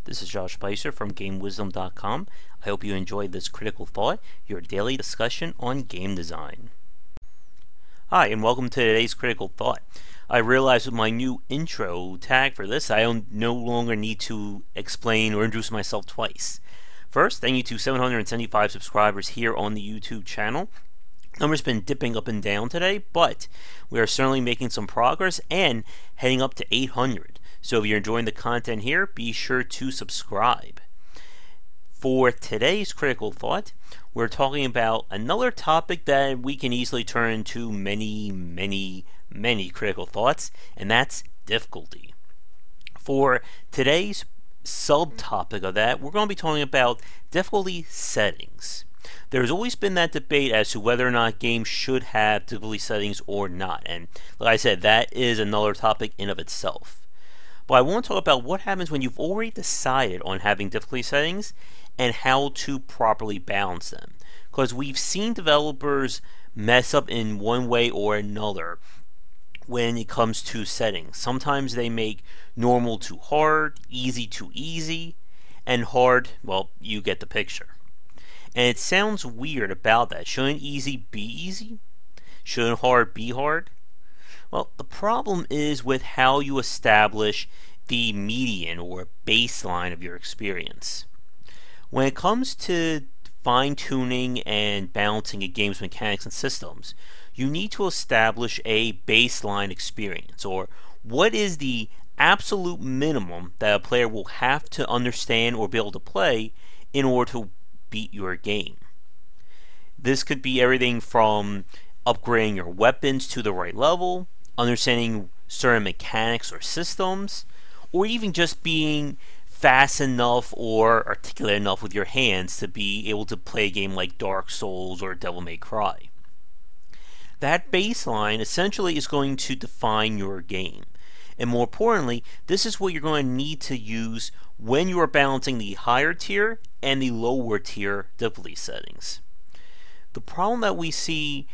This is Josh Bycer from GameWisdom.com. I hope you enjoyed this Critical Thought, your daily discussion on game design. Hi, and welcome to today's Critical Thought. I realized with my new intro tag for this, I no longer need to explain or introduce myself twice. First, thank you to 775 subscribers here on the YouTube channel. Numbers been dipping up and down today, but we are certainly making some progress and heading up to 800. So if you're enjoying the content here, be sure to subscribe. For today's Critical Thought, we're talking about another topic that we can easily turn into many critical thoughts, and that's difficulty. For today's subtopic of that, we're going to be talking about difficulty settings. There's always been that debate as to whether or not games should have difficulty settings or not, and like I said, that is another topic in of itself. But I want to talk about what happens when you've already decided on having difficulty settings and how to properly balance them. Because we've seen developers mess up in one way or another when it comes to settings. Sometimes they make normal too hard, easy too easy, and hard, well, you get the picture. And it sounds weird about that. Shouldn't easy be easy? Shouldn't hard be hard? Well, the problem is with how you establish the median or baseline of your experience. When it comes to fine-tuning and balancing a game's mechanics and systems, you need to establish a baseline experience, or what is the absolute minimum that a player will have to understand or be able to play in order to beat your game. This could be everything from upgrading your weapons to the right level, understanding certain mechanics or systems, or even just being fast enough or articulate enough with your hands to be able to play a game like Dark Souls or Devil May Cry. That baseline essentially is going to define your game. And more importantly, this is what you're going to need to use when you are balancing the higher tier and the lower tier difficulty settings. The problem that we see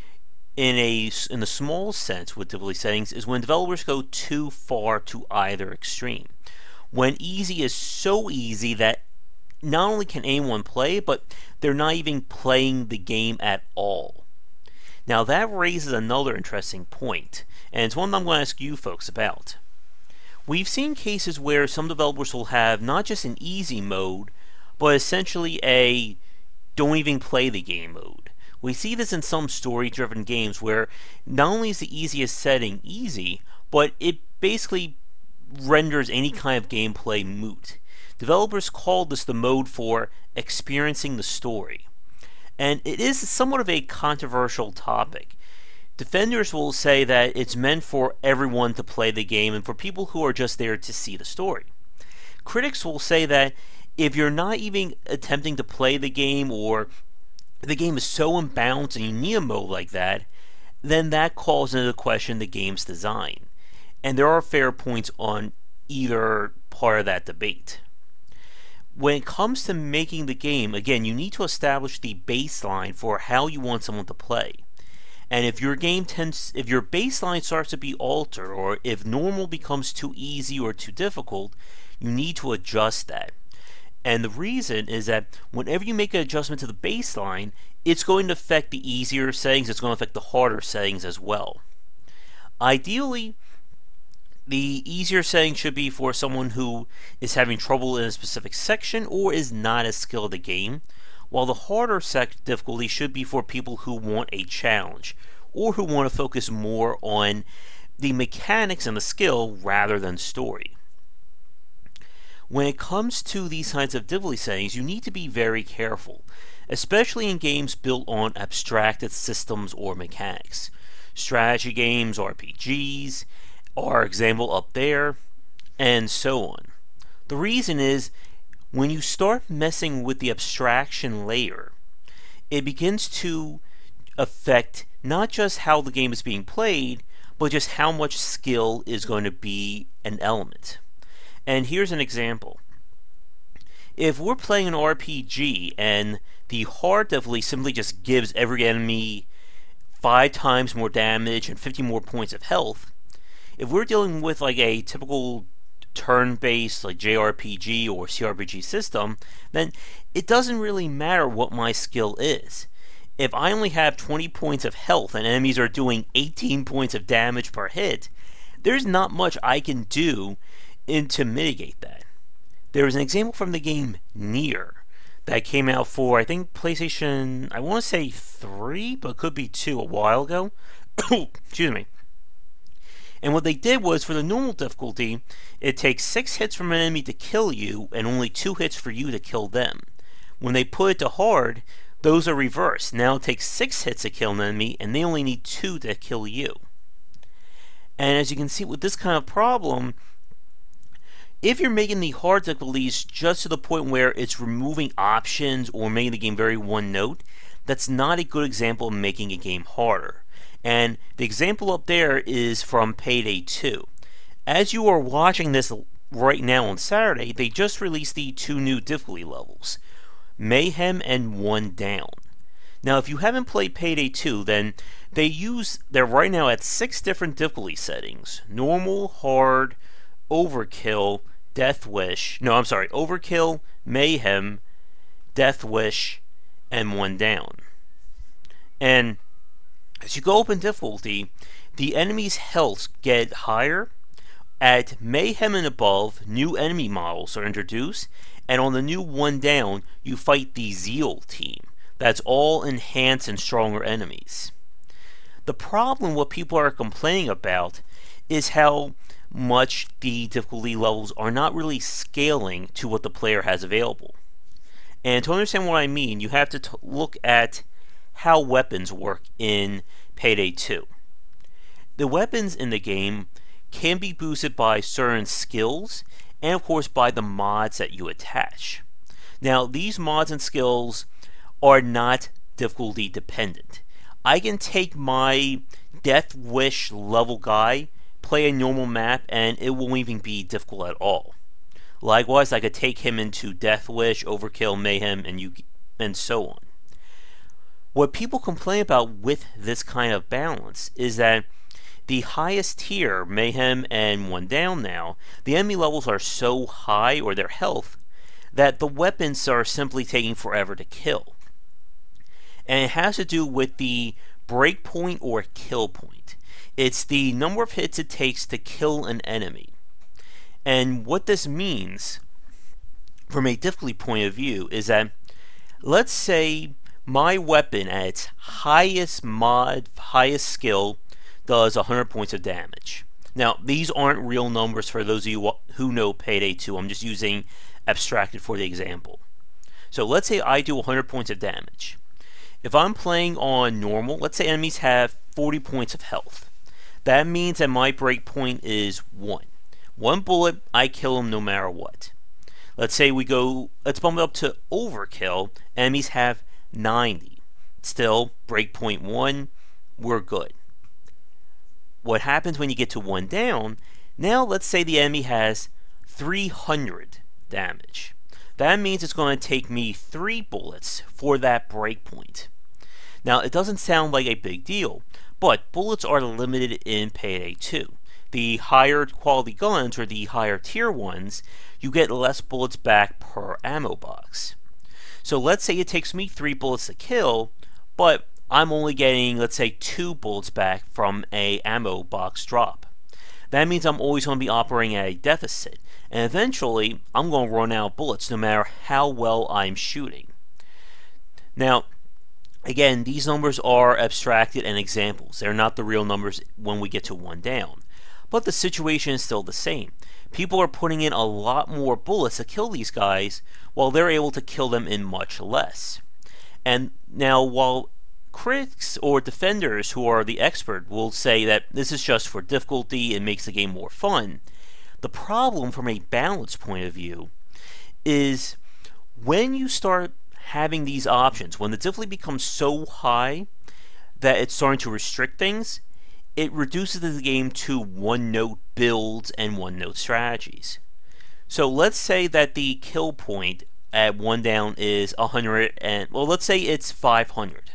in a small sense with difficulty settings is when developers go too far to either extreme. When easy is so easy that not only can anyone play, but they're not even playing the game at all. Now that raises another interesting point, and it's one that I'm going to ask you folks about. We've seen cases where some developers will have not just an easy mode, but essentially a don't even play the game mode. We see this in some story-driven games where not only is the easiest setting easy, but it basically renders any kind of gameplay moot. Developers call this the mode for experiencing the story. And it is somewhat of a controversial topic. Defenders will say that it's meant for everyone to play the game and for people who are just there to see the story. Critics will say that if you're not even attempting to play the game, or the game is so imbalanced and you need a mode like that, then that calls into question the game's design. And there are fair points on either part of that debate. When it comes to making the game, again, you need to establish the baseline for how you want someone to play. And if your baseline starts to be altered, or if normal becomes too easy or too difficult, you need to adjust that. And the reason is that whenever you make an adjustment to the baseline, it's going to affect the easier settings, it's going to affect the harder settings as well. Ideally, the easier setting should be for someone who is having trouble in a specific section or is not as skilled at the game, while the harder difficulty should be for people who want a challenge, or who want to focus more on the mechanics and the skill rather than story. When it comes to these kinds of difficulty settings, you need to be very careful, especially in games built on abstracted systems or mechanics. Strategy games, RPGs, are example up there, and so on. The reason is, when you start messing with the abstraction layer, it begins to affect not just how the game is being played, but just how much skill is going to be an element. And here's an example. If we're playing an RPG and the hard difficulty simply just gives every enemy 5 times more damage and 50 more points of health, if we're dealing with like a typical turn-based like JRPG or CRPG system, then it doesn't really matter what my skill is. If I only have 20 points of health and enemies are doing 18 points of damage per hit, there's not much I can do to mitigate that. There was an example from the game Nier that came out for, I think, PlayStation, I want to say 3, but it could be 2 a while ago. Excuse me. And what they did was, for the normal difficulty, it takes 6 hits from an enemy to kill you, and only 2 hits for you to kill them. When they put it to hard, those are reversed. Now it takes 6 hits to kill an enemy, and they only need 2 to kill you. And as you can see with this kind of problem, if you're making the hard difficulties just to the point where it's removing options or making the game very one-note, that's not a good example of making a game harder. And the example up there is from Payday 2. As you are watching this right now on Saturday, they just released the 2 new difficulty levels, Mayhem and One Down. Now, if you haven't played Payday 2, then they're right now at 6 different difficulty settings: normal, hard, overkill, overkill, mayhem, death wish, and One Down. And as you go up in difficulty, the enemy's health get higher. At mayhem and above, new enemy models are introduced, and on the new One Down, you fight the Zeal team. That's all enhanced and stronger enemies. The problem, what people are complaining about, is how much the difficulty levels are not really scaling to what the player has available. And to understand what I mean, you have to look at how weapons work in Payday 2. The weapons in the game can be boosted by certain skills, and of course by the mods that you attach. Now, these mods and skills are not difficulty dependent. I can take my Death Wish level guy, play a normal map, and it won't even be difficult at all. Likewise, I could take him into Death Wish, Overkill, Mayhem, and so on. What people complain about with this kind of balance is that the highest tier, Mayhem and One Down now, the enemy levels are so high, or their health, that the weapons are simply taking forever to kill. And it has to do with the break point or kill point. It's the number of hits it takes to kill an enemy. And what this means, from a difficulty point of view, is that, let's say my weapon at its highest skill does 100 points of damage. Now, these aren't real numbers for those of you who know Payday 2. I'm just using abstracted for the example. So let's say I do 100 points of damage. If I'm playing on normal, let's say enemies have 40 points of health. That means that my break point is 1. 1 bullet, I kill them no matter what. Let's bump it up to overkill. Enemies have 90. Still, break point 1, we're good. What happens when you get to One Down? Now let's say the enemy has 300 damage. That means it's going to take me 3 bullets for that break point. Now, it doesn't sound like a big deal, but bullets are limited in Payday 2. The higher quality guns, or the higher tier ones, you get less bullets back per ammo box. So let's say it takes me 3 bullets to kill, but I'm only getting, let's say, 2 bullets back from a ammo box drop. That means I'm always going to be operating at a deficit, and eventually I'm going to run out of bullets no matter how well I'm shooting. Now, again, these numbers are abstracted and examples. They're not the real numbers when we get to One Down. But the situation is still the same. People are putting in a lot more bullets to kill these guys, while they're able to kill them in much less. And now, while critics or defenders who are the expert will say that this is just for difficulty and makes the game more fun, the problem from a balance point of view is when you start having these options, when the difficulty becomes so high that it's starting to restrict things, it reduces the game to one-note builds and one-note strategies. So let's say that the kill point at One Down is 100, and well, let's say it's 500.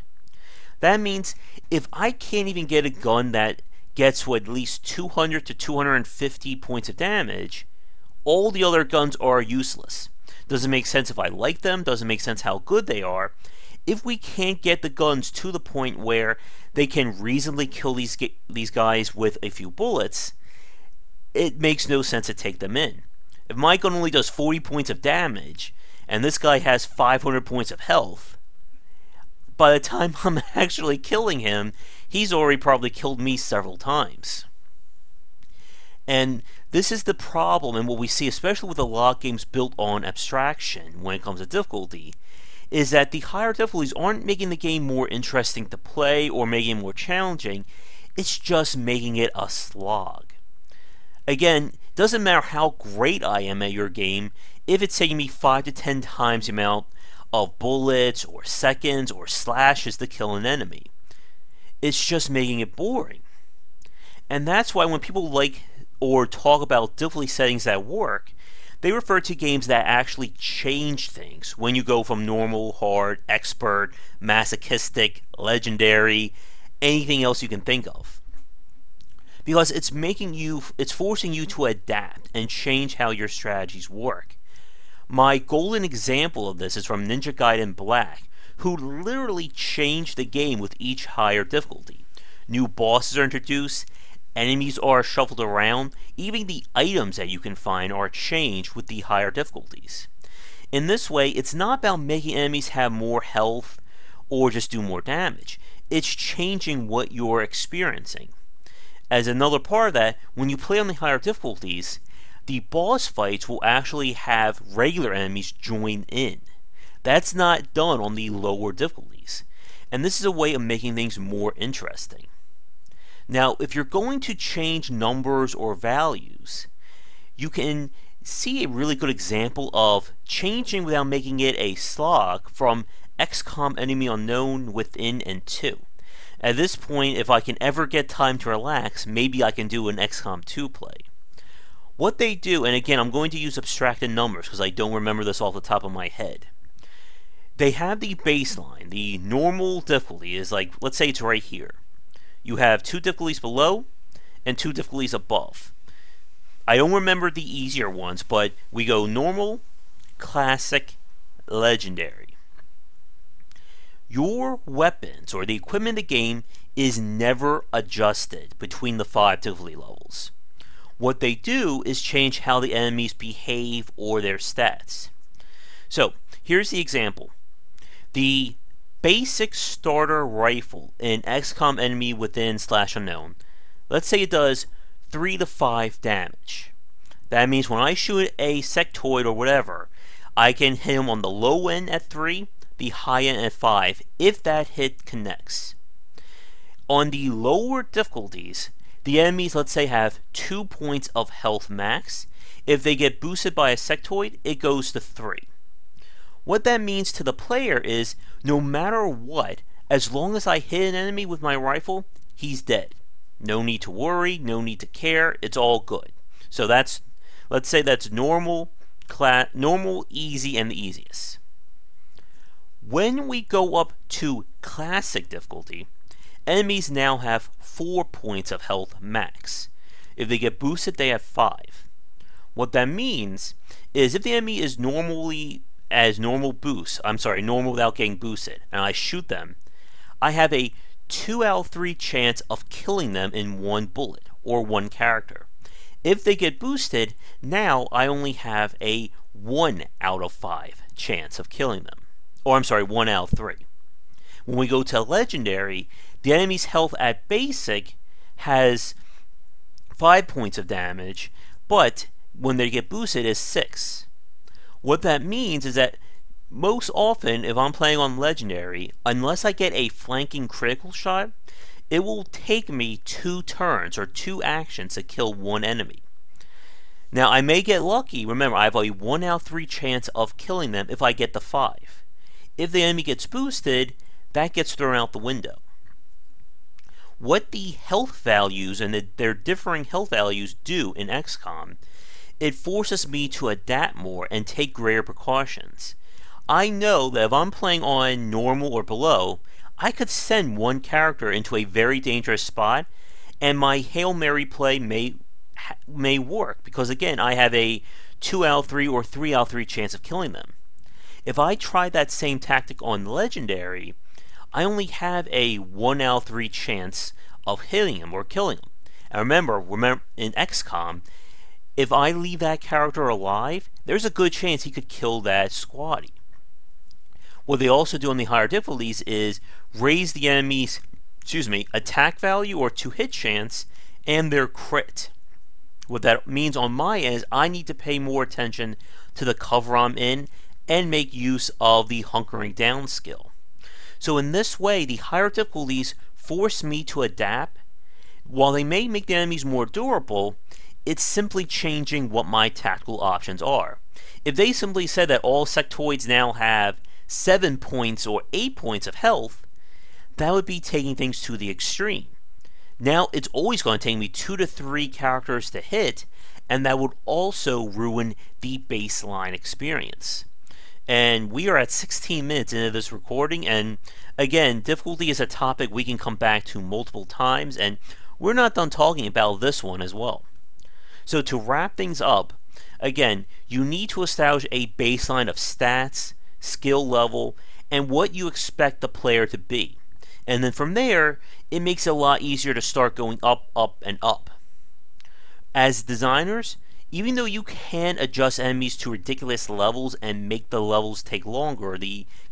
That means if I can't even get a gun that gets to at least 200 to 250 points of damage, all the other guns are useless. Doesn't make sense if I like them, doesn't make sense how good they are. If we can't get the guns to the point where they can reasonably kill these guys with a few bullets, it makes no sense to take them in. If my gun only does 40 points of damage, and this guy has 500 points of health, by the time I'm actually killing him, he's already probably killed me several times. And this is the problem, and what we see, especially with a lot of games built on abstraction when it comes to difficulty, is that the higher difficulties aren't making the game more interesting to play or making it more challenging, it's just making it a slog. Again, it doesn't matter how great I am at your game, if it's taking me 5 to 10 times the amount of bullets or seconds or slashes to kill an enemy. It's just making it boring. And that's why when people like or talk about difficulty settings that work, they refer to games that actually change things when you go from normal, hard, expert, masochistic, legendary, anything else you can think of. Because it's forcing you to adapt and change how your strategies work. My golden example of this is from Ninja Gaiden Black, who literally changed the game with each higher difficulty. New bosses are introduced, enemies are shuffled around, even the items that you can find are changed with the higher difficulties. In this way, it's not about making enemies have more health or just do more damage. It's changing what you're experiencing. As another part of that, when you play on the higher difficulties, the boss fights will actually have regular enemies join in. That's not done on the lower difficulties. And this is a way of making things more interesting. Now, if you're going to change numbers or values, you can see a really good example of changing without making it a slog from XCOM Enemy Unknown Within and 2. At this point, if I can ever get time to relax, maybe I can do an XCOM 2 play. What they do, and again, I'm going to use abstracted numbers because I don't remember this off the top of my head. They have the baseline. The normal difficulty is like, let's say it's right here. You have 2 difficulties below and 2 difficulties above. I don't remember the easier ones, but we go normal, classic, legendary. Your weapons or the equipment in the game is never adjusted between the 5 difficulty levels. What they do is change how the enemies behave or their stats. So, here's the example. The basic starter rifle in XCOM Enemy Within / Unknown, let's say it does 3 to 5 damage. That means when I shoot a sectoid or whatever, I can hit him on the low end at 3, the high end at 5, if that hit connects. On the lower difficulties, the enemies, let's say, have 2 points of health max. If they get boosted by a sectoid, it goes to 3. What that means to the player is, no matter what, as long as I hit an enemy with my rifle, he's dead. No need to worry, no need to care, it's all good. So let's say that's normal, easy, and the easiest. When we go up to classic difficulty, enemies now have 4 points of health max. If they get boosted, they have 5. What that means is if the enemy is normal without getting boosted, and I shoot them, I have a 2 out of 3 chance of killing them in 1 bullet, or 1 character. If they get boosted, now I only have a 1 out of 5 chance of killing them. Or 1 out of 3. When we go to legendary, the enemy's health at basic has 5 points of damage, but when they get boosted is 6. What that means is that most often, if I'm playing on legendary, unless I get a flanking critical shot, it will take me 2 turns or 2 actions to kill 1 enemy. Now, I may get lucky. Remember, I have a 1 out of 3 chance of killing them if I get the 5. If the enemy gets boosted, that gets thrown out the window. What the health values and their differing health values do in XCOM, it forces me to adapt more and take greater precautions. I know that if I'm playing on normal or below, I could send 1 character into a very dangerous spot, and my Hail Mary play may work, because again, I have a 2 out of 3 or 3 out of 3 chance of killing them. If I try that same tactic on Legendary, I only have a 1 out of 3 chance of hitting him or killing him. And remember in XCOM, if I leave that character alive, there's a good chance he could kill that squaddie. What they also do on the higher difficulties is raise the enemy's attack value or to-hit chance and their crit. What that means on my end is I need to pay more attention to the cover I'm in and make use of the hunkering down skill. So in this way, the higher difficulties force me to adapt. While they may make the enemies more durable, it's simply changing what my tactical options are. If they simply said that all sectoids now have 7 points or 8 points of health, that would be taking things to the extreme. Now it's always going to take me 2 to 3 characters to hit, and that would also ruin the baseline experience. And we are at 16 minutes into this recording, and again, difficulty is a topic we can come back to multiple times, and we're not done talking about this one as well. So to wrap things up, again, you need to establish a baseline of stats, skill level, and what you expect the player to be. And then from there, it makes it a lot easier to start going up, up, and up. As designers, even though you can adjust enemies to ridiculous levels and make the levels take longer,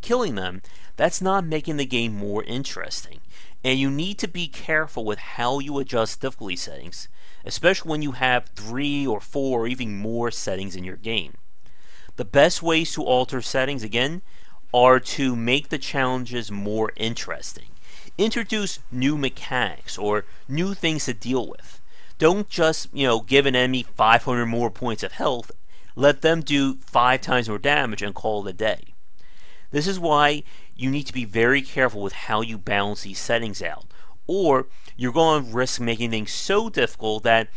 killing them, that's not making the game more interesting. And you need to be careful with how you adjust difficulty settings, especially when you have 3 or 4 or even more settings in your game. The best ways to alter settings, again, are to make the challenges more interesting. Introduce new mechanics or new things to deal with. Don't just, give an enemy 500 more points of health. Let them do 5 times more damage and call it a day. This is why you need to be very careful with how you balance these settings out, or you're going to risk making things so difficult that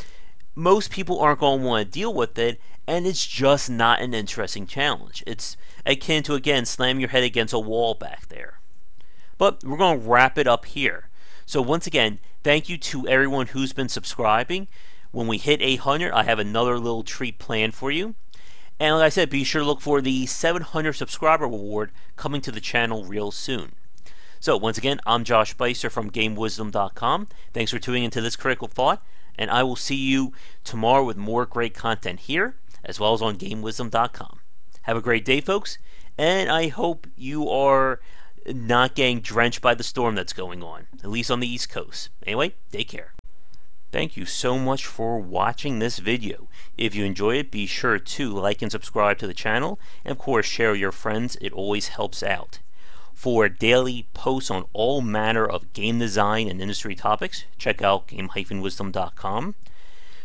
most people aren't going to want to deal with it, and it's just not an interesting challenge. It's akin to, again, slamming your head against a wall back there. But we're going to wrap it up here. So once again, thank you to everyone who's been subscribing. When we hit 800, I have another little treat planned for you. And like I said, be sure to look for the 700 subscriber reward coming to the channel real soon. So once again, I'm Josh Bycer from GameWisdom.com. Thanks for tuning into this Critical Thought, and I will see you tomorrow with more great content here, as well as on GameWisdom.com. Have a great day, folks, and I hope you are not getting drenched by the storm that's going on, at least on the East Coast. Anyway, take care. Thank you so much for watching this video. If you enjoyed it, be sure to like and subscribe to the channel, and of course share with your friends. It always helps out. For daily posts on all manner of game design and industry topics, check out game-wisdom.com.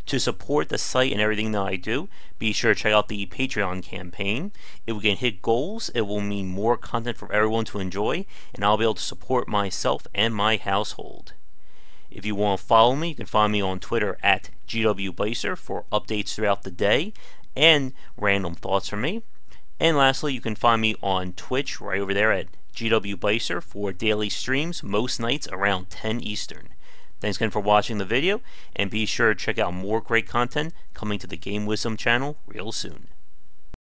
To support the site and everything that I do, be sure to check out the Patreon campaign. If we can hit goals, it will mean more content for everyone to enjoy, and I'll be able to support myself and my household. If you want to follow me, you can find me on Twitter at GWBycer for updates throughout the day and random thoughts from me. And lastly, you can find me on Twitch right over there at GWBycer for daily streams most nights around 10 Eastern. Thanks again for watching the video, and be sure to check out more great content coming to the Game Wisdom channel real soon.